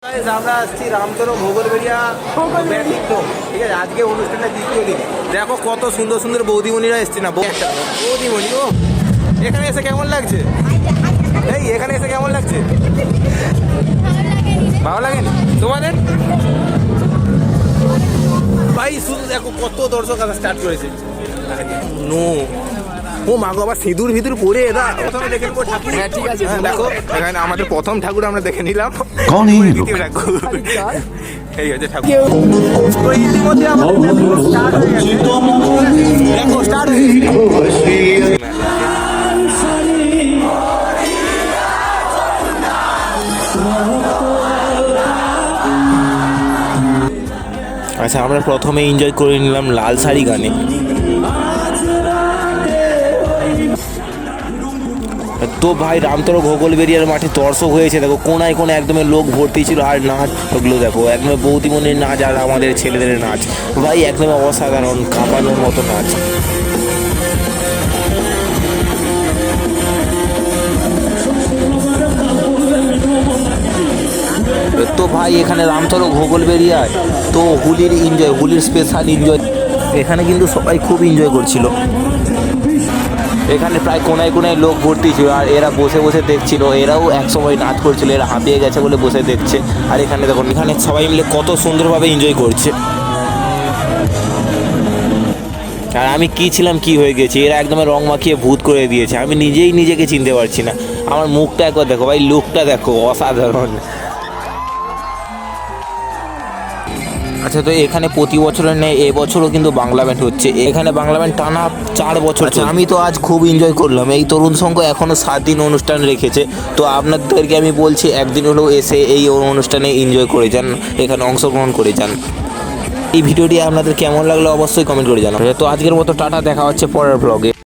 আমরা আসছি রামতরো ভোগলবেড়িয়া ব্যতিক্রম, ঠিক আছে। আজকে অনুষ্ঠানের দ্বিতীয় দিন। দেখো কত সুন্দর সুন্দর বৌদিমণিরা এসছে, না বৌদিমণি। ও এখানে এসে কেমন লাগছে? এই এখানে এসে কেমন লাগছে? ভালো লাগেনি তোমাদের? ভাই শুধু দেখো কত দর্শক আসা স্টার্ট করেছে। নো ও মা গো, আবার সিঁদুর ভিতর পরে এরা প্রথমে দেখে নেবো ঠাকুর। হ্যাঁ ঠিক আছে, দেখো এখানে আমাদের প্রথম ঠাকুর আমরা দেখে নিলাম। এই হচ্ছে ঠাকুর। তো ইতিমধ্যে আমাদের স্টার্ট হয়ে গেছে। দেখো স্টার্ট হয়ে গেছে। আচ্ছা, আমরা প্রথমে এনজয় করে নিলাম লাল শাড়ি গানে। তো ভাই রামতরো ভোগলবেড়িয়ার মাঠে দর্শক হয়েছে, দেখো কোনায় কোনায় একদমই লোক ভর্তি ছিল। আর নাচগুলো দেখো, একদম বৌদিমণির নাচ আর আমাদের ছেলেদের নাচ, ভাই একদম অসাধারণ, কাঁপানোর মতো নাচ। তো ভাই এখানে রামতরো ভোগলবেড়িয়ায় তো হোলির স্পেশাল এনজয়। এখানে কিন্তু সবাই খুব এনজয় করছিল। এখানে প্রায় কোনায় কোনায় লোক ভর্তি ছিল, আর এরা বসে বসে দেখছিল। এরাও একসময় নাচ করছিল, এরা হাঁপিয়ে গেছে বলে বসে দেখছে। আর এখানে দেখুন, এখানে সবাই মিলে কত সুন্দরভাবে এনজয় করছে। আর আমি কি ছিলাম কি হয়ে গেছি, এরা একদম রং মাখিয়ে ভূত করে দিয়েছে। আমি নিজেই নিজেকে চিনতে পারছি না। আমার মুখটা একবার দেখো ভাই, লুকটা দেখো, অসাধারণ। আচ্ছা, তো এখানে প্রতি বছরের নেই এবছরও কিন্তু বাংলা ব্যান্ড হচ্ছে। এখানে বাংলা ব্যান্ড টানা 4 বছর। আচ্ছা, আমি তো আজ খুব এনজয় করলাম। এই তরুণ সংঘ এখনও 7 দিন অনুষ্ঠান রেখেছে। তো আপনাদেরকে আমি বলছি, একদিন হলেও এসে এই অনুষ্ঠানে এনজয় করে যান, এখানে অংশগ্রহণ করে যান। এই ভিডিওটি আপনাদের কেমন লাগলো অবশ্যই কমেন্ট করে জানাবেন। তো আজকের মতো টাটা, দেখা হচ্ছে পরের ব্লগে।